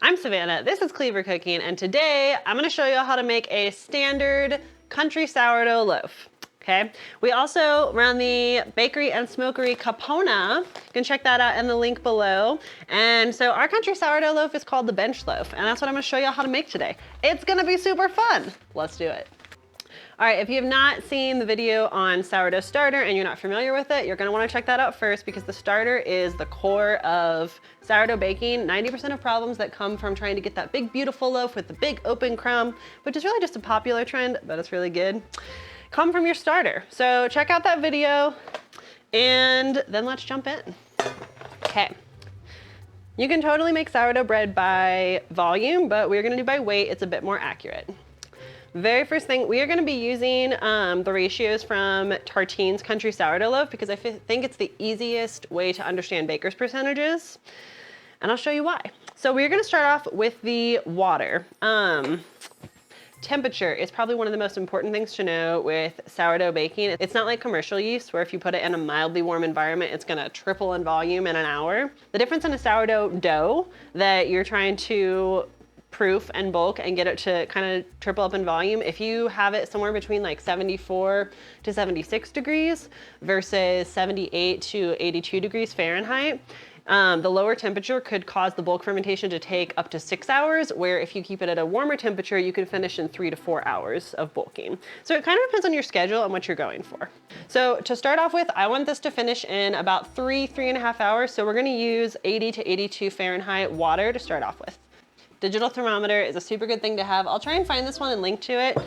I'm Savannah, this is Cleaver Cooking, and today I'm gonna show you how to make a standard country sourdough loaf, okay? We also run the bakery and smokery Capona. You can check that out in the link below. And so our country sourdough loaf is called the bench loaf, and that's what I'm gonna show you how to make today. It's gonna be super fun. Let's do it. All right, if you have not seen the video on sourdough starter and you're not familiar with it, you're gonna wanna check that out first because the starter is the core of sourdough baking. 90% of problems that come from trying to get that big, beautiful loaf with the big open crumb, which is really just a popular trend, but it's really good, come from your starter. So check out that video and then let's jump in. Okay. You can totally make sourdough bread by volume, but we're gonna do by weight. It's a bit more accurate. Very first thing, we are gonna be using the ratios from Tartine's Country Sourdough Loaf because I think it's the easiest way to understand baker's percentages. And I'll show you why. So we're gonna start off with the water. Temperature is probably one of the most important things to know with sourdough baking. It's not like commercial yeast where if you put it in a mildly warm environment, it's gonna triple in volume in an hour. The difference in a sourdough dough that you're trying to proof and bulk and get it to kind of triple up in volume, if you have it somewhere between like 74 to 76 degrees versus 78 to 82 degrees Fahrenheit, the lower temperature could cause the bulk fermentation to take up to 6 hours, where if you keep it at a warmer temperature, you can finish in 3 to 4 hours of bulking. So it kind of depends on your schedule and what you're going for. So to start off with, I want this to finish in about 3.5 hours. So we're gonna use 80 to 82 Fahrenheit water to start off with. Digital thermometer is a super good thing to have. I'll try and find this one and link to it.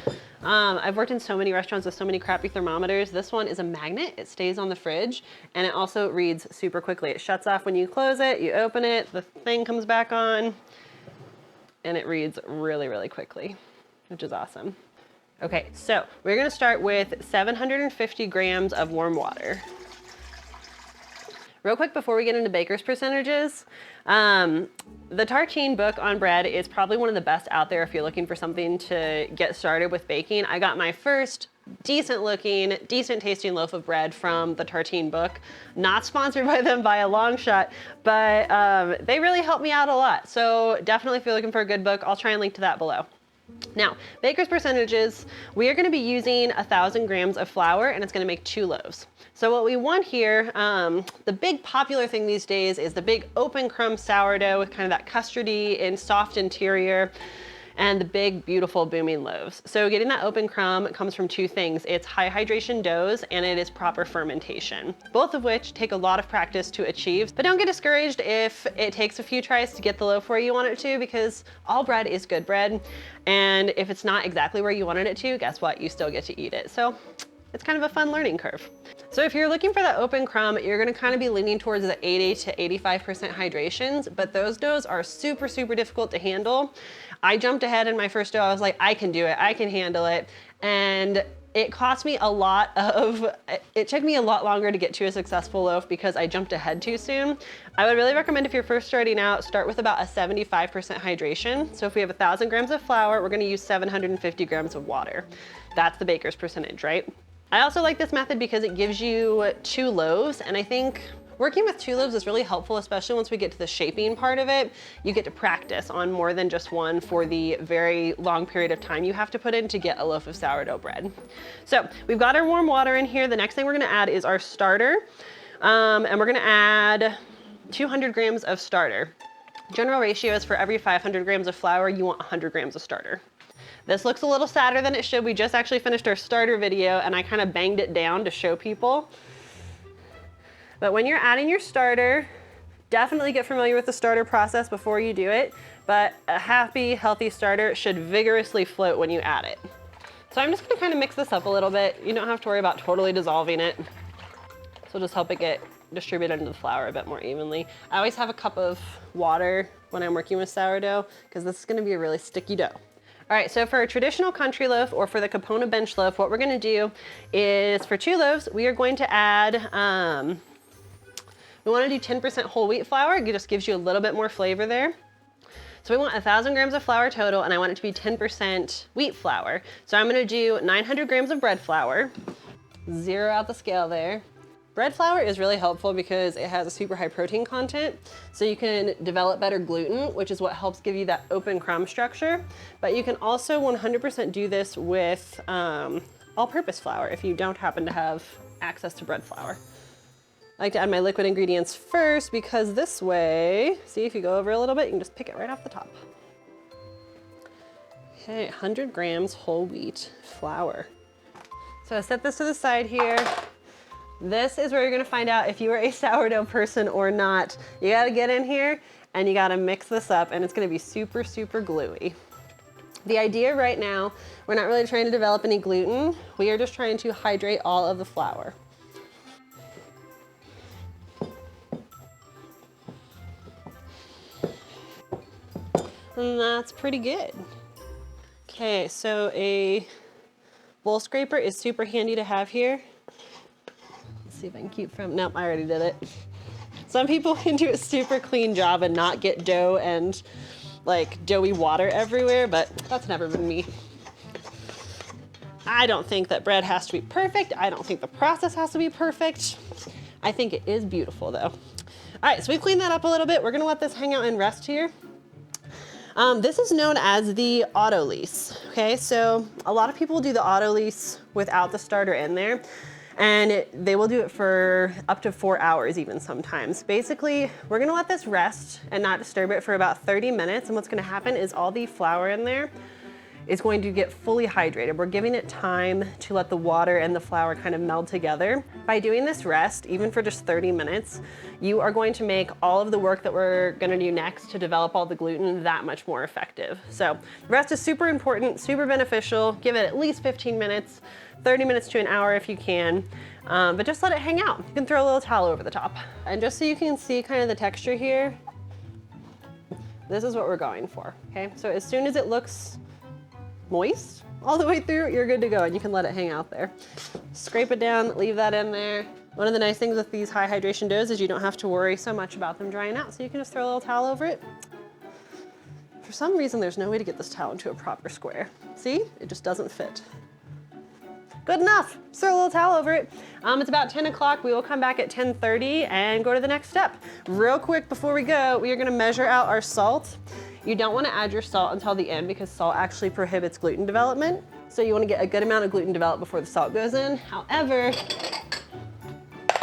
I've worked in so many restaurants with so many crappy thermometers. This one is a magnet. It stays on the fridge and it also reads super quickly. It shuts off when you close it, you open it, the thing comes back on and it reads really, really quickly, which is awesome. Okay, so we're gonna start with 750 grams of warm water. Real quick before we get into baker's percentages, the Tartine book on bread is probably one of the best out there if you're looking for something to get started with baking. I got my first decent looking, decent tasting loaf of bread from the Tartine book. Not sponsored by them by a long shot, but they really helped me out a lot. So definitely if you're looking for a good book, I'll try and link to that below. Now, baker's percentages, we are gonna be using 1,000 grams of flour and it's gonna make 2 loaves. So what we want here, the big popular thing these days is the big open crumb sourdough with kind of that custardy and soft interior and the big, beautiful, booming loaves. So getting that open crumb comes from 2 things. It's high hydration doughs and it is proper fermentation, both of which take a lot of practice to achieve. But don't get discouraged if it takes a few tries to get the loaf where you want it to, because all bread is good bread. And if it's not exactly where you wanted it to, guess what? You still get to eat it. So it's kind of a fun learning curve. So if you're looking for that open crumb, you're gonna kind of be leaning towards the 80 to 85% hydrations, but those doughs are super, super difficult to handle. I jumped ahead in my first dough. I was like, I can do it, I can handle it. And it cost me a lot of, it took me a lot longer to get to a successful loaf because I jumped ahead too soon. I would really recommend if you're first starting out, start with about a 75% hydration. So if we have 1,000 grams of flour, we're gonna use 750 grams of water. That's the baker's percentage, right? I also like this method because it gives you 2 loaves, and I think working with 2 loaves is really helpful, especially once we get to the shaping part of it. You get to practice on more than just one for the very long period of time you have to put in to get a loaf of sourdough bread. So we've got our warm water in here. The next thing we're gonna add is our starter, and we're gonna add 200 grams of starter. General ratio is for every 500 grams of flour, you want 100 grams of starter. This looks a little sadder than it should. We just actually finished our starter video and I kind of banged it down to show people. But when you're adding your starter, definitely get familiar with the starter process before you do it. But a happy, healthy starter should vigorously float when you add it. So I'm just gonna kind of mix this up a little bit. You don't have to worry about totally dissolving it. So just help it get distributed into the flour a bit more evenly. I always have a cup of water when I'm working with sourdough because this is gonna be a really sticky dough. All right, so for a traditional country loaf or for the Capona bench loaf, what we're gonna do is for 2 loaves, we are going to add, we wanna do 10% whole wheat flour. It just gives you a little bit more flavor there. So we want 1,000 grams of flour total and I want it to be 10% wheat flour. So I'm gonna do 900 grams of bread flour, zero out the scale there, Bread flour is really helpful because it has a super high protein content, so you can develop better gluten, which is what helps give you that open crumb structure. But you can also 100% do this with all-purpose flour if you don't happen to have access to bread flour. I like to add my liquid ingredients first because this way, see if you go over a little bit, you can just pick it right off the top. Okay, 100 grams whole wheat flour. So I set this to the side here. This is where you're gonna find out if you are a sourdough person or not. You gotta get in here and you gotta mix this up, and it's gonna be super, super gluey. The idea right now, we're not really trying to develop any gluten. We are just trying to hydrate all of the flour. And that's pretty good. Okay, so a bowl scraper is super handy to have here. Let's see if I can keep from, nope, I already did it. Some people can do a super clean job and not get dough and like doughy water everywhere, but that's never been me. I don't think that bread has to be perfect. I don't think the process has to be perfect. I think it is beautiful though. All right, so we've cleaned that up a little bit. We're gonna let this hang out and rest here. This is known as the auto lease. Okay, so a lot of people do the auto lease without the starter in there, and they will do it for up to 4 hours even sometimes. Basically, we're gonna let this rest and not disturb it for about 30 minutes, and what's gonna happen is all the flour in there is going to get fully hydrated. We're giving it time to let the water and the flour kind of meld together. By doing this rest, even for just 30 minutes, you are going to make all of the work that we're gonna do next to develop all the gluten that much more effective. So the rest is super important, super beneficial. Give it at least 15 minutes, 30 minutes to an hour if you can, but just let it hang out. You can throw a little towel over the top. And just so you can see kind of the texture here, this is what we're going for, okay? So as soon as it looks moist all the way through, you're good to go, and you can let it hang out there. Scrape it down, leave that in there. One of the nice things with these high hydration doughs is you don't have to worry so much about them drying out, so you can just throw a little towel over it. For some reason, there's no way to get this towel into a proper square. See, it just doesn't fit. Good enough, just throw a little towel over it. It's about 10 o'clock. We will come back at 10:30 and go to the next step. Real quick before we go, we are gonna measure out our salt. You don't want to add your salt until the end because salt actually prohibits gluten development. So you want to get a good amount of gluten developed before the salt goes in. However,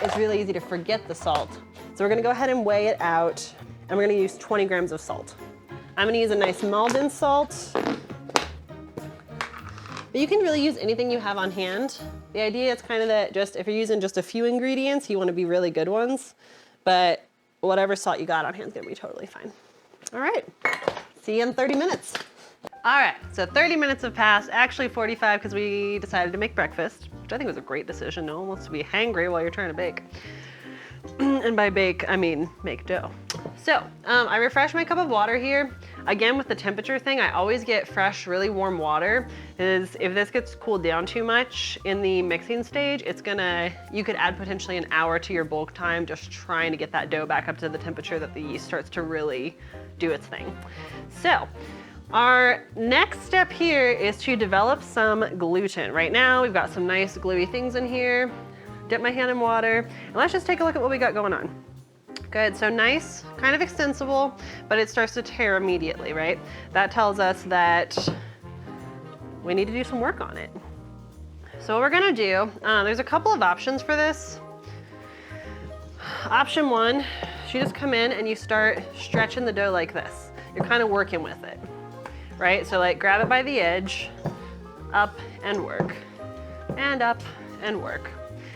it's really easy to forget the salt. So we're going to go ahead and weigh it out, and we're going to use 20 grams of salt. I'm going to use a nice Malden salt. But you can really use anything you have on hand. The idea is kind of that just if you're using just a few ingredients, you want to be really good ones, but whatever salt you got on hand is going to be totally fine. All right, see you in 30 minutes. All right, so 30 minutes have passed, actually 45 because we decided to make breakfast, which I think was a great decision. No one wants to be hangry while you're trying to bake. And by bake, I mean make dough. So I refreshed my cup of water here. Again, with the temperature thing, I always get fresh, really warm water. If this gets cooled down too much in the mixing stage, you could add potentially an hour to your bulk time just trying to get that dough back up to the temperature that the yeast starts to really do its thing. So our next step here is to develop some gluten. Right now, we've got some nice gluey things in here. Dip my hand in water, and let's just take a look at what we got going on. Good, so nice, kind of extensible, but it starts to tear immediately, right? That tells us that we need to do some work on it. So what we're gonna do, there's a couple of options for this. Option one, you just come in and you start stretching the dough like this. You're kind of working with it, right? So like grab it by the edge, up and work, and up and work.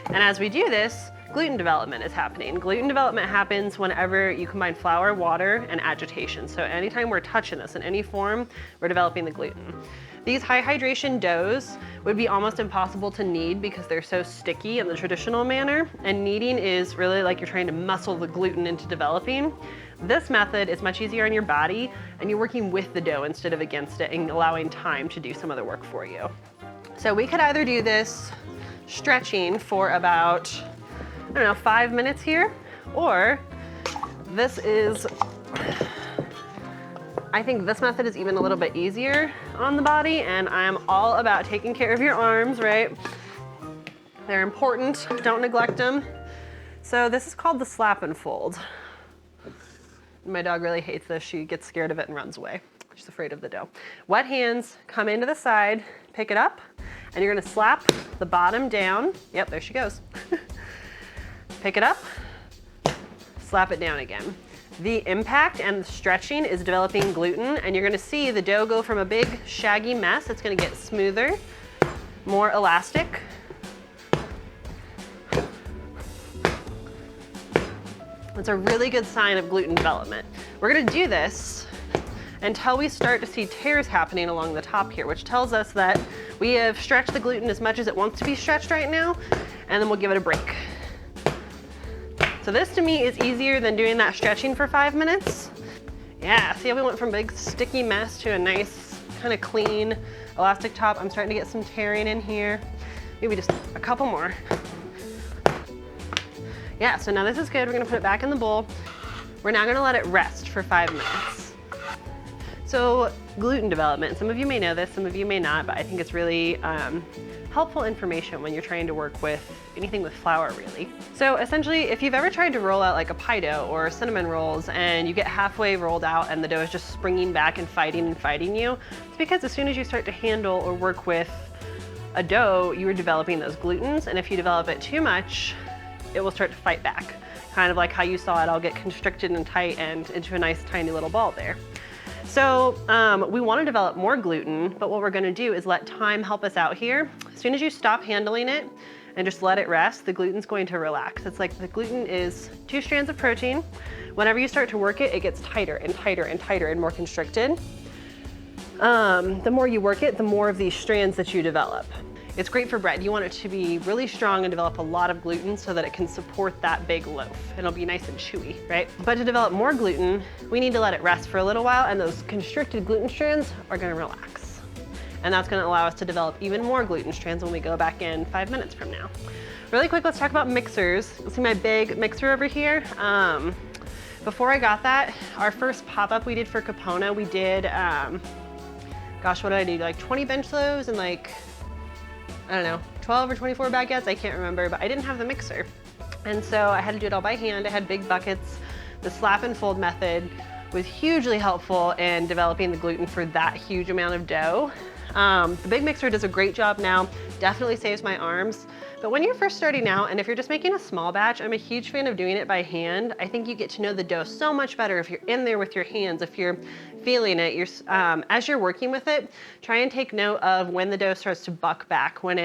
And as we do this, gluten development is happening. Gluten development happens whenever you combine flour, water, and agitation. So anytime we're touching this in any form, we're developing the gluten. These high hydration doughs would be almost impossible to knead because they're so sticky in the traditional manner, and kneading is really like you're trying to muscle the gluten into developing. This method is much easier on your body, and you're working with the dough instead of against it and allowing time to do some of the work for you. So we could either do this stretching for about, I don't know, 5 minutes here, or this is, I think this method is even a little bit easier on the body, and I am all about taking care of your arms, right? They're important, don't neglect them. So this is called the slap and fold. My dog really hates this. She gets scared of it and runs away. She's afraid of the dough. Wet hands, come into the side, pick it up, and you're gonna slap the bottom down. Yep, there she goes. Pick it up, slap it down again. The impact and the stretching is developing gluten, and you're gonna see the dough go from a big shaggy mess. It's gonna get smoother, more elastic. It's a really good sign of gluten development. We're gonna do this until we start to see tears happening along the top here, which tells us that we have stretched the gluten as much as it wants to be stretched right now, and then we'll give it a break. So this to me is easier than doing that stretching for 5 minutes. Yeah, see how we went from a big sticky mess to a nice kind of clean elastic top. I'm starting to get some tearing in here. Maybe just a couple more. Yeah, so now this is good. We're gonna put it back in the bowl. We're now gonna let it rest for 5 minutes. So gluten development, some of you may know this, some of you may not, but I think it's really helpful information when you're trying to work with anything with flour, really. So essentially, if you've ever tried to roll out like a pie dough or cinnamon rolls and you get halfway rolled out and the dough is just springing back and fighting you, it's because as soon as you start to handle or work with a dough, you are developing those glutens, and if you develop it too much, it will start to fight back. Kind of like how you saw it all get constricted and tight and into a nice tiny little ball there. So we want to develop more gluten, but what we're going to do is let time help us out here. As soon as you stop handling it and just let it rest, the gluten's going to relax. It's like the gluten is 2 strands of protein. Whenever you start to work it, it gets tighter and tighter and tighter and more constricted. The more you work it, the more of these strands that you develop. It's great for bread. You want it to be really strong and develop a lot of gluten so that it can support that big loaf. It'll be nice and chewy, right? But to develop more gluten, we need to let it rest for a little while, and those constricted gluten strands are gonna relax. And that's gonna allow us to develop even more gluten strands when we go back in 5 minutes from now. Really quick, let's talk about mixers. You'll see my big mixer over here. Before I got that, our first pop-up we did for Capona, we did, gosh, what did I do? Like 20 bench loaves and like, I don't know, 12 or 24 baguettes, I can't remember, but I didn't have the mixer. And so I had to do it all by hand. I had big buckets. The slap and fold method was hugely helpful in developing the gluten for that huge amount of dough. The big mixer does a great job now, definitely saves my arms. But when you're first starting out, and if you're just making a small batch, I'm a huge fan of doing it by hand. I think you get to know the dough so much better if you're in there with your hands, if you're feeling it. As you're working with it, try and take note of when the dough starts to buck back, when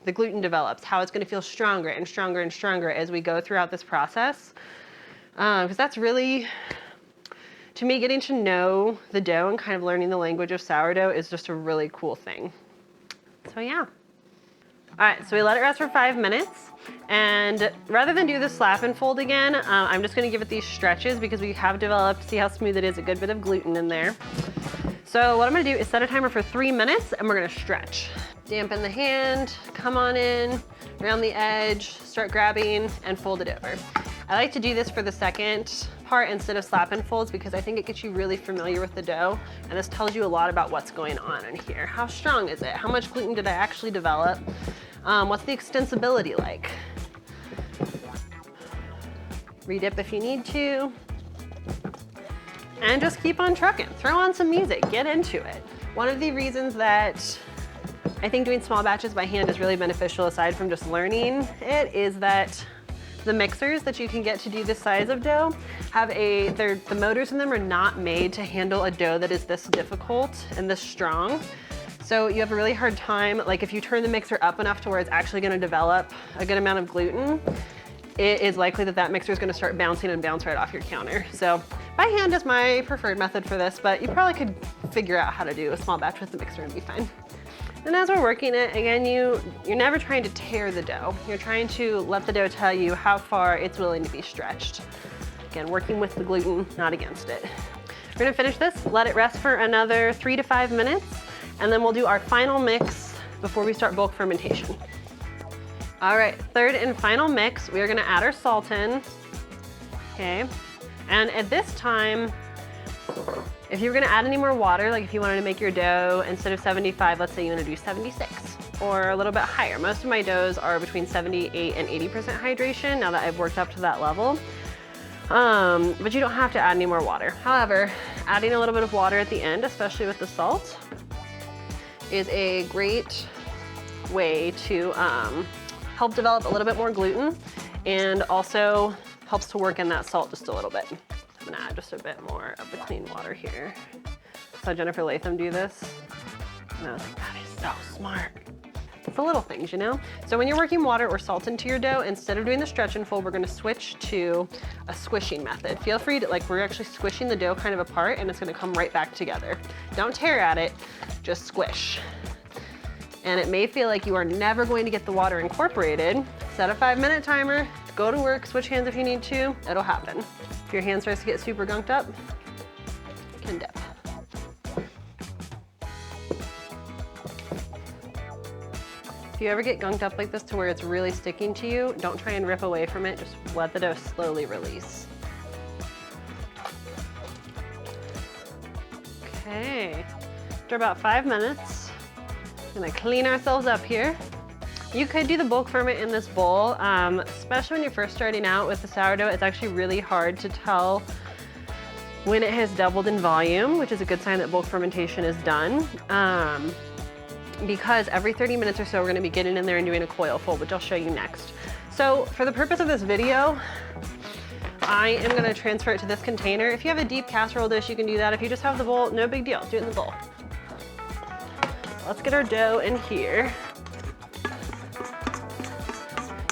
the gluten develops, how it's gonna feel stronger and stronger and stronger as we go throughout this process. Because that's really, to me, getting to know the dough and kind of learning the language of sourdough is just a really cool thing. So yeah. All right, so we let it rest for 5 minutes, and rather than do the slap and fold again, I'm just gonna give it these stretches because we have developed, see how smooth it is, a good bit of gluten in there. So what I'm gonna do is set a timer for 3 minutes and we're gonna stretch. Dampen the hand, come on in, around the edge, start grabbing and fold it over. I like to do this for the second part instead of slap and folds because I think it gets you really familiar with the dough, and this tells you a lot about what's going on in here. How strong is it? How much gluten did I actually develop? What's the extensibility like? Redip if you need to. And just keep on trucking. Throw on some music, get into it. One of the reasons that I think doing small batches by hand is really beneficial, aside from just learning it, is that the mixers that you can get to do this size of dough have the motors in them are not made to handle a dough that is this difficult and this strong. So you have a really hard time, like if you turn the mixer up enough to where it's actually gonna develop a good amount of gluten, it is likely that that mixer is gonna start bouncing and bounce right off your counter. So by hand is my preferred method for this, but you probably could figure out how to do a small batch with the mixer and be fine. And as we're working it, again, you're never trying to tear the dough. You're trying to let the dough tell you how far it's willing to be stretched. Again, working with the gluten, not against it. We're gonna finish this, let it rest for another 3 to 5 minutes, and then we'll do our final mix before we start bulk fermentation. All right, third and final mix, we are gonna add our salt in, okay? And at this time, if you were gonna add any more water, like if you wanted to make your dough, instead of 75, let's say you wanna do 76. or a little bit higher. Most of my doughs are between 78 and 80% hydration now that I've worked up to that level. But you don't have to add any more water. However, adding a little bit of water at the end, especially with the salt, is a great way to help develop a little bit more gluten, and also helps to work in that salt just a little bit. I'm gonna add just a bit more of the clean water here. Saw Jennifer Latham do this, and I was like, that is so smart. It's the little things, you know? So when you're working water or salt into your dough, instead of doing the stretch and fold, we're gonna switch to a squishing method. Feel free to, like, we're actually squishing the dough kind of apart, and it's gonna come right back together. Don't tear at it, just squish. And it may feel like you are never going to get the water incorporated. Set a 5-minute timer, go to work, switch hands if you need to, it'll happen. If your hand starts to get super gunked up, you can dip. If you ever get gunked up like this to where it's really sticking to you, don't try and rip away from it, just let the dough slowly release. Okay, after about 5 minutes, we're gonna clean ourselves up here. You could do the bulk ferment in this bowl, especially when you're first starting out with the sourdough. It's actually really hard to tell when it has doubled in volume, which is a good sign that bulk fermentation is done. Because every 30 minutes or so, we're gonna be getting in there and doing a coil fold, which I'll show you next. So for the purpose of this video, I am gonna transfer it to this container. If you have a deep casserole dish, you can do that. If you just have the bowl, no big deal, do it in the bowl. Let's get our dough in here.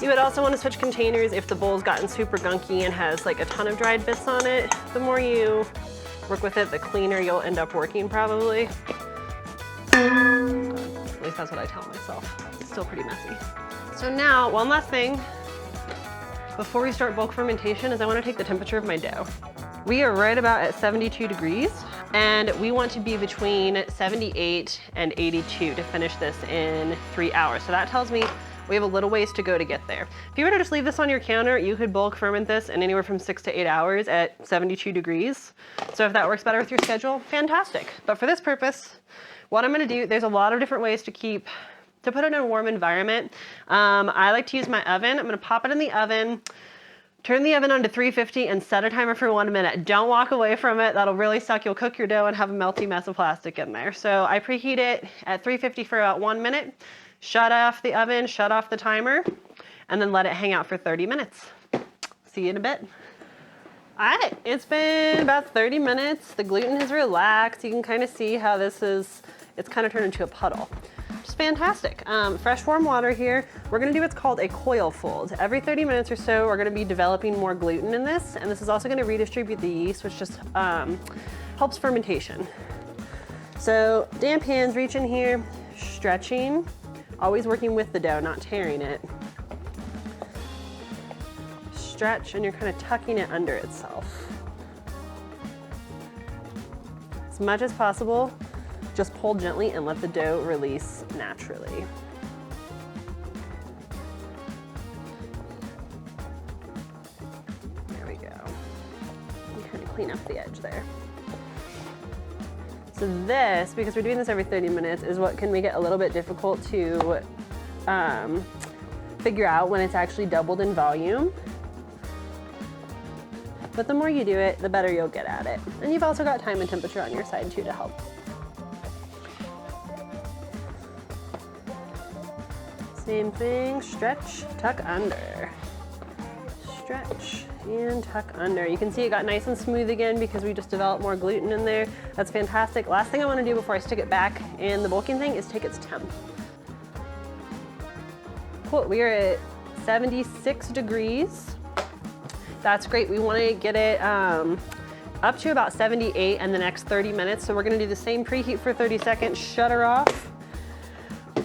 You would also want to switch containers if the bowl's gotten super gunky and has like a ton of dried bits on it. The more you work with it, the cleaner you'll end up working probably. At least that's what I tell myself. It's still pretty messy. So now, one last thing before we start bulk fermentation is I want to take the temperature of my dough. We are right about at 72 degrees, and we want to be between 78 and 82 to finish this in 3 hours. So that tells me we have a little ways to go to get there. If you were to just leave this on your counter, you could bulk ferment this in anywhere from 6 to 8 hours at 72 degrees. So if that works better with your schedule, fantastic. But for this purpose, what I'm gonna do, there's a lot of different ways to put it in a warm environment. I like to use my oven. I'm gonna pop it in the oven, turn the oven on to 350 and set a timer for 1 minute. Don't walk away from it. That'll really suck. You'll cook your dough and have a melty mess of plastic in there. So I preheat it at 350 for about 1 minute, shut off the oven, shut off the timer, and then let it hang out for 30 minutes. See you in a bit. All right, it's been about 30 minutes. The gluten has relaxed. You can kind of see how it's kind of turned into a puddle. Just fantastic. Fresh warm water here. We're gonna do what's called a coil fold. Every 30 minutes or so, we're gonna be developing more gluten in this, and this is also gonna redistribute the yeast, which just helps fermentation. So damp hands, reach in here, stretching, always working with the dough, not tearing it. Stretch, and you're kind of tucking it under itself. As much as possible, just pull gently and let the dough release naturally. There we go. And kind of clean up the edge there. So this, because we're doing this every 30 minutes, is what can make it a little bit difficult to figure out when it's actually doubled in volume. But the more you do it, the better you'll get at it. And you've also got time and temperature on your side too to help. Same thing, stretch, tuck under. Stretch and tuck under. You can see it got nice and smooth again because we just developed more gluten in there. That's fantastic. Last thing I want to do before I stick it back in the bulking thing is take its temp. Cool, we are at 76 degrees. That's great. We want to get it up to about 78 in the next 30 minutes. So we're going to do the same preheat for 30 seconds, shut her off.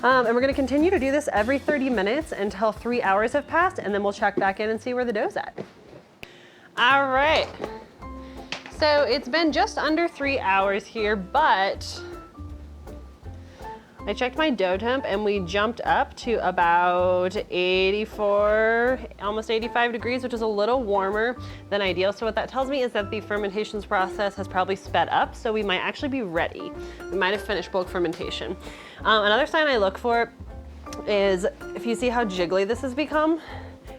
And we're going to continue to do this every 30 minutes until 3 hours have passed, and then we'll check back in and see where the dough's at. All right. So it's been just under 3 hours here, but I checked my dough temp and we jumped up to about 84, almost 85 degrees, which is a little warmer than ideal. So what that tells me is that the fermentations process has probably sped up, so we might actually be ready. We might have finished bulk fermentation. Another sign I look for is if you see how jiggly this has become,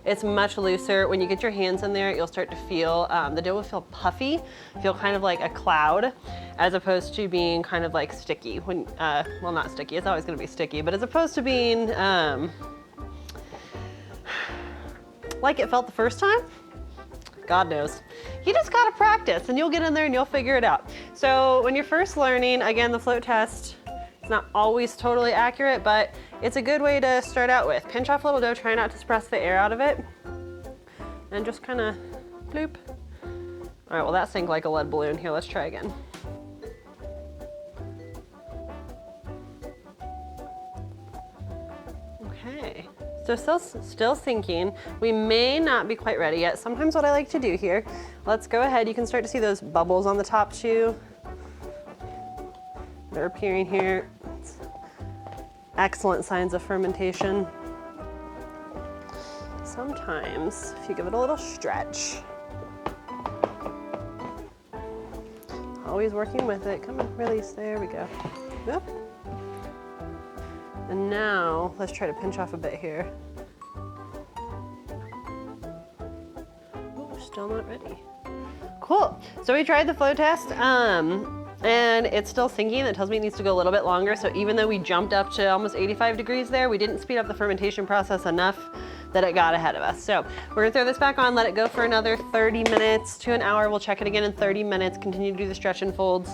it's much looser. When you get your hands in there, you'll start to feel, the dough will feel puffy, feel kind of like a cloud, as opposed to being kind of like sticky. When, well, not sticky, it's always gonna be sticky, but as opposed to being like it felt the first time, God knows. You just gotta practice and you'll get in there and you'll figure it out. So when you're first learning, again, the float test, it's not always totally accurate, but it's a good way to start out with. Pinch off a little dough, try not to suppress the air out of it, and just kind of bloop. All right, well that sank like a lead balloon. Here, let's try again. Okay, so still sinking. We may not be quite ready yet. Sometimes what I like to do here, let's go ahead. You can start to see those bubbles on the top too. They're appearing here. Excellent signs of fermentation. Sometimes, if you give it a little stretch, always working with it. Come on, release, there we go. Yep. And now, let's try to pinch off a bit here. Ooh, still not ready. Cool, so we tried the flow test. And it's still sinking. That tells me it needs to go a little bit longer. So even though we jumped up to almost 85 degrees there, we didn't speed up the fermentation process enough that it got ahead of us. So we're gonna throw this back on, let it go for another 30 minutes to an hour. We'll check it again in 30 minutes, continue to do the stretch and folds.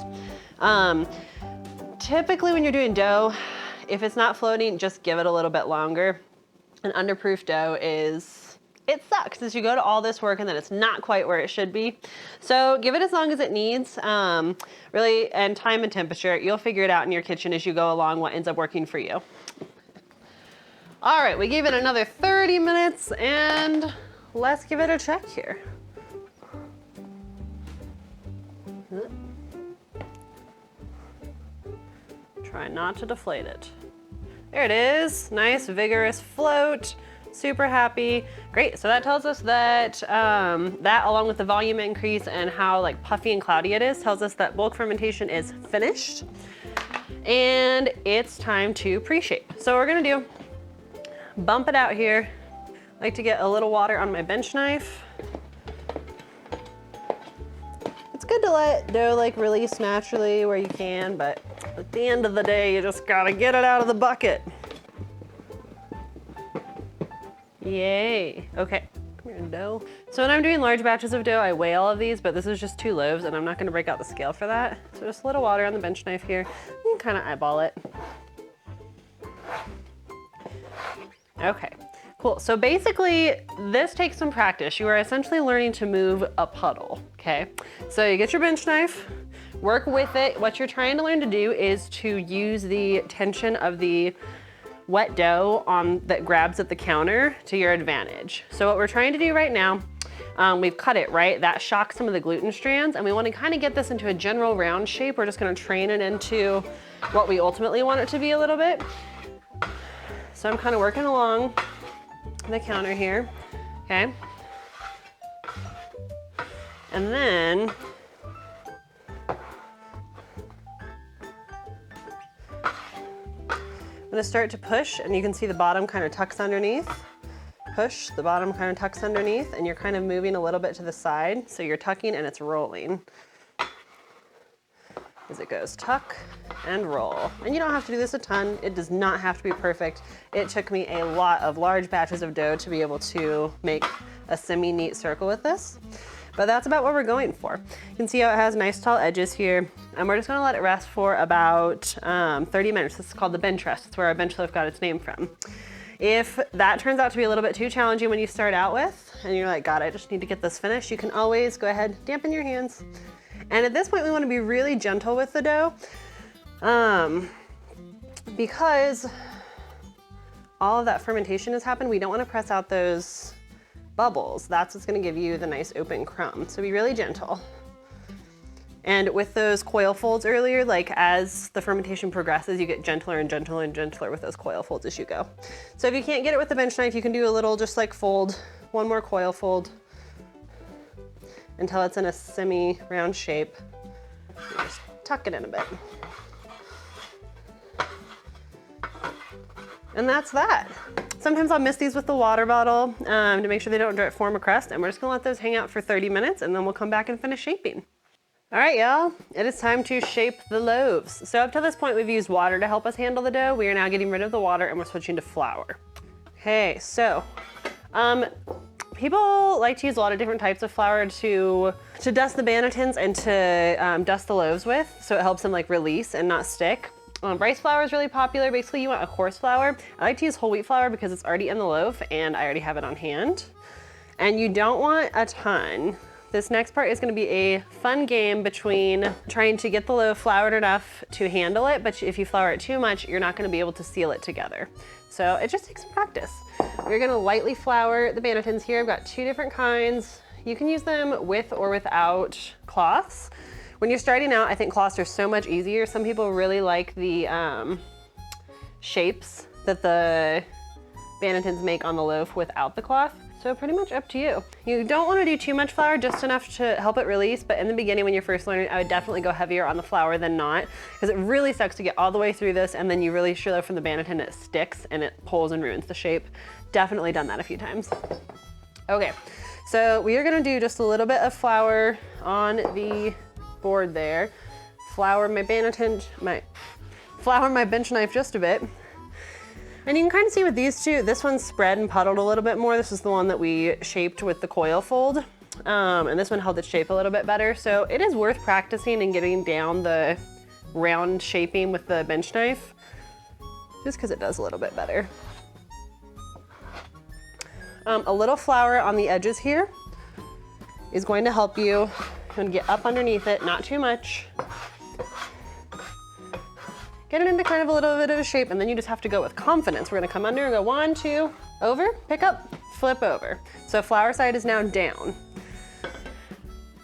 Typically when you're doing dough, if it's not floating, just give it a little bit longer. An underproof dough it sucks as you go to all this work and then it's not quite where it should be. So give it as long as it needs, really, and time and temperature. You'll figure it out in your kitchen as you go along what ends up working for you. All right, we gave it another 30 minutes and let's give it a check here. Try not to deflate it. There it is, nice vigorous float. Super happy. Great, so that tells us that that along with the volume increase and how like puffy and cloudy it is, tells us that bulk fermentation is finished and it's time to pre-shape. So what we're gonna do, bump it out here. I like to get a little water on my bench knife. It's good to let dough like release naturally where you can, but at the end of the day, you just gotta get it out of the bucket. Yay, okay, come here, dough. So when I'm doing large batches of dough, I weigh all of these, but this is just 2 loaves and I'm not gonna break out the scale for that. So just a little water on the bench knife here. You can kind of eyeball it. Okay, cool. So basically, this takes some practice. You are essentially learning to move a puddle, okay? So you get your bench knife, work with it. What you're trying to learn to do is to use the tension of the wet dough that grabs at the counter to your advantage. So what we're trying to do right now, we've cut it, right? That shocks some of the gluten strands and we want to kind of get this into a general round shape. We're just going to train it into what we ultimately want it to be a little bit. So I'm kind of working along the counter here, okay? And then I'm gonna start to push and you can see the bottom kind of tucks underneath. Push, the bottom kind of tucks underneath and you're kind of moving a little bit to the side. So you're tucking and it's rolling. As it goes, tuck and roll. And you don't have to do this a ton. It does not have to be perfect. It took me a lot of large batches of dough to be able to make a semi-neat circle with this. But that's about what we're going for. You can see how it has nice tall edges here. And we're just gonna let it rest for about 30 minutes. This is called the bench rest. It's where our bench loaf got its name from. If that turns out to be a little bit too challenging when you start out with, and you're like, God, I just need to get this finished, you can always go ahead, dampen your hands. And at this point, we wanna be really gentle with the dough because all of that fermentation has happened. We don't wanna press out those bubbles. That's what's gonna give you the nice open crumb. So be really gentle. And with those coil folds earlier, like as the fermentation progresses, you get gentler and gentler and gentler with those coil folds as you go. So if you can't get it with the bench knife, you can do a little just like fold, one more coil fold until it's in a semi-round shape. You just tuck it in a bit. And that's that. Sometimes I'll mist these with the water bottle to make sure they don't form a crust, and we're just gonna let those hang out for 30 minutes and then we'll come back and finish shaping. All right, y'all, it is time to shape the loaves. So up to this point, we've used water to help us handle the dough. We are now getting rid of the water and we're switching to flour. Okay, so people like to use a lot of different types of flour to dust the bannetons and to dust the loaves with, so it helps them like release and not stick. Rice flour is really popular. Basically, you want a coarse flour. I like to use whole wheat flour because it's already in the loaf and I already have it on hand. And you don't want a ton. This next part is gonna be a fun game between trying to get the loaf floured enough to handle it, but if you flour it too much, you're not gonna be able to seal it together. So it just takes some practice. We're gonna lightly flour the bannetons here. I've got 2 different kinds. You can use them with or without cloths. When you're starting out, I think cloths are so much easier. Some people really like the shapes that the bannetons make on the loaf without the cloth. So pretty much up to you. You don't want to do too much flour, just enough to help it release, but in the beginning when you're first learning, I would definitely go heavier on the flour than not, because it really sucks to get all the way through this and then you really sure from the banneton it sticks and it pulls and ruins the shape. Definitely done that a few times. Okay, so we are gonna do just a little bit of flour on the board there. Flour my bench knife just a bit. And you can kind of see with these two, this one's spread and puddled a little bit more. This is the one that we shaped with the coil fold. And this one held its shape a little bit better. So it is worth practicing and getting down the round shaping with the bench knife, just because it does a little bit better. A little flour on the edges here is going to help you and get up underneath it, not too much. Get it into kind of a little bit of a shape, and then you just have to go with confidence. We're gonna come under and go 1, 2, over, pick up, flip over. So flour side is now down.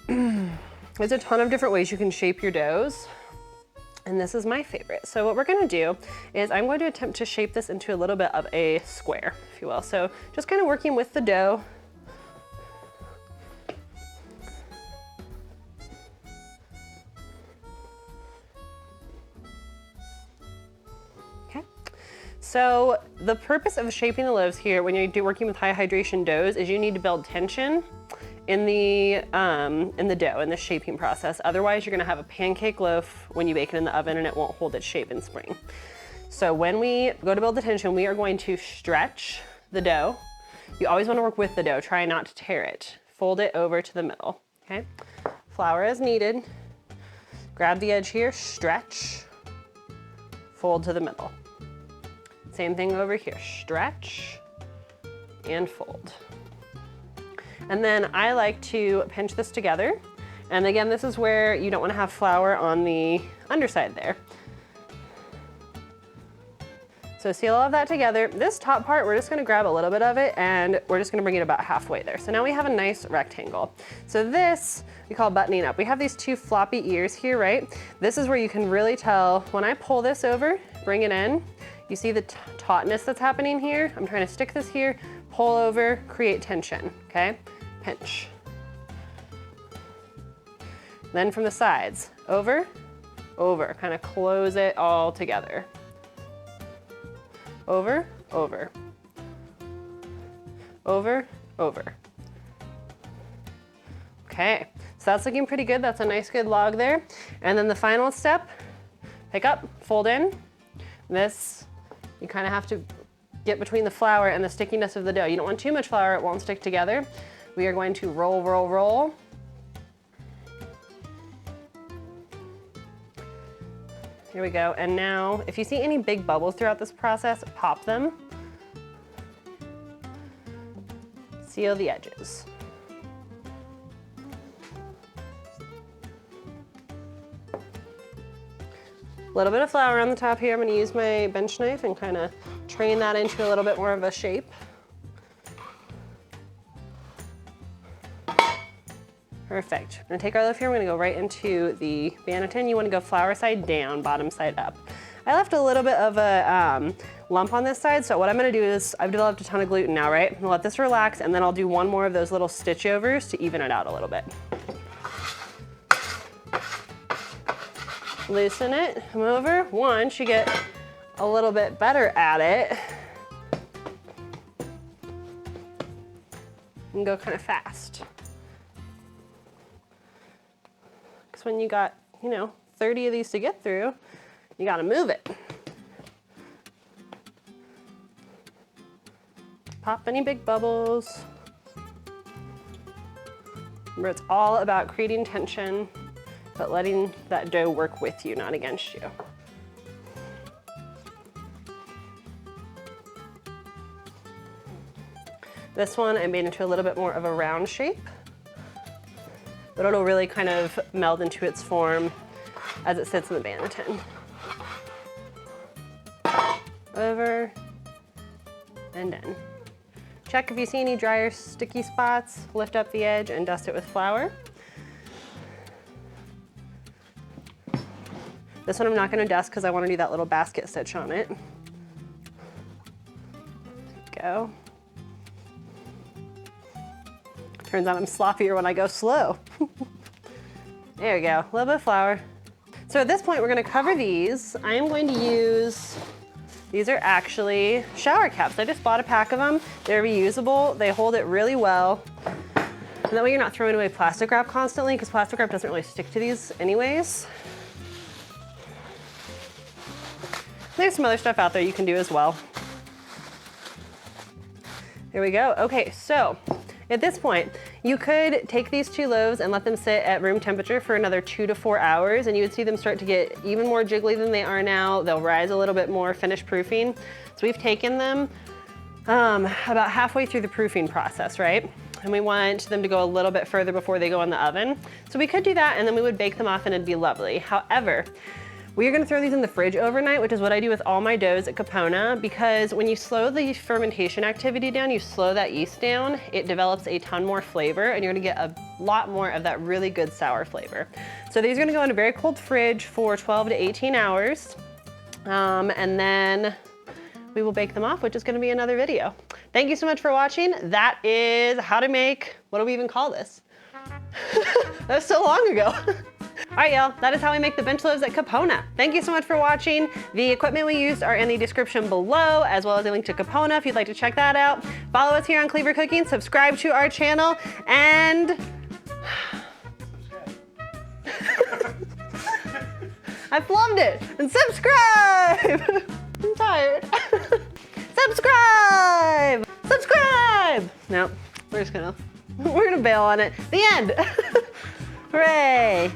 There's a ton of different ways you can shape your doughs, and this is my favorite. So what we're gonna do is I'm going to attempt to shape this into a little bit of a square, if you will. So just kind of working with the dough. So the purpose of shaping the loaves here when you're working with high hydration doughs is you need to build tension in the dough, in the shaping process. Otherwise, you're gonna have a pancake loaf when you bake it in the oven and it won't hold its shape in spring. So when we go to build the tension, we are going to stretch the dough. You always wanna work with the dough, try not to tear it. Fold it over to the middle, okay? Flour as needed. Grab the edge here, stretch, fold to the middle. Same thing over here, stretch and fold. And then I like to pinch this together. And again, this is where you don't want to have flour on the underside there. So seal all of that together. This top part, we're just gonna grab a little bit of it and we're just gonna bring it about halfway there. So now we have a nice rectangle. So this we call buttoning up. We have these 2 floppy ears here, right? This is where you can really tell when I pull this over, bring it in, you see the tautness that's happening here? I'm trying to stick this here, pull over, create tension, okay? Pinch. Then from the sides, over, over, kind of close it all together. Over, over, over, over. Okay, so that's looking pretty good. That's a nice good log there. And then the final step, pick up, fold in. This, you kind of have to get between the flour and the stickiness of the dough. You don't want too much flour, it won't stick together. We are going to roll, roll, roll. Here we go. And now, if you see any big bubbles throughout this process, pop them. Seal the edges. A little bit of flour on the top here. I'm gonna use my bench knife and kind of train that into a little bit more of a shape. Perfect. I'm gonna take our loaf here, we're gonna go right into the banneton. You wanna go flour side down, bottom side up. I left a little bit of a lump on this side, so what I'm gonna do is, I've developed a ton of gluten now, right? I'll let this relax, and then I'll do one more of those little stitch overs to even it out a little bit. Loosen it, come over. Once you get a little bit better at it, and go kind of fast. Because when you got, you know, 30 of these to get through, you gotta move it. Pop any big bubbles. Remember, it's all about creating tension, but letting that dough work with you, not against you. This one I made into a little bit more of a round shape, but it'll really kind of meld into its form as it sits in the banneton. Over and in. Check if you see any dry or sticky spots, lift up the edge and dust it with flour. This one I'm not gonna dust because I wanna do that little basket stitch on it. Go. Turns out I'm sloppier when I go slow. There we go, a little bit of flour. So at this point, we're gonna cover these. I am going to use, these are actually shower caps. I just bought a pack of them. They're reusable, they hold it really well. And that way you're not throwing away plastic wrap constantly, because plastic wrap doesn't really stick to these anyways. There's some other stuff out there you can do as well. There we go. Okay, so at this point, you could take these 2 loaves and let them sit at room temperature for another 2 to 4 hours, and you would see them start to get even more jiggly than they are now. They'll rise a little bit more, finish proofing. So we've taken them about halfway through the proofing process, right? And we want them to go a little bit further before they go in the oven. So we could do that, and then we would bake them off and it'd be lovely. However, we are gonna throw these in the fridge overnight, which is what I do with all my doughs at Capona, because when you slow the fermentation activity down, you slow that yeast down, it develops a ton more flavor, and you're gonna get a lot more of that really good sour flavor. So these are gonna go in a very cold fridge for 12 to 18 hours, and then we will bake them off, which is gonna be another video. Thank you so much for watching. That is how to make, what do we even call this? That was so long ago. All right, y'all, that is how we make the bench loaves at Capona. Thank you so much for watching. The equipment we used are in the description below, as well as a link to Capona if you'd like to check that out. Follow us here on Cleaver Cooking, subscribe to our channel, and... I flubbed it, and subscribe! I'm tired. Subscribe! Subscribe! Nope, we're gonna bail on it. The end. Hooray.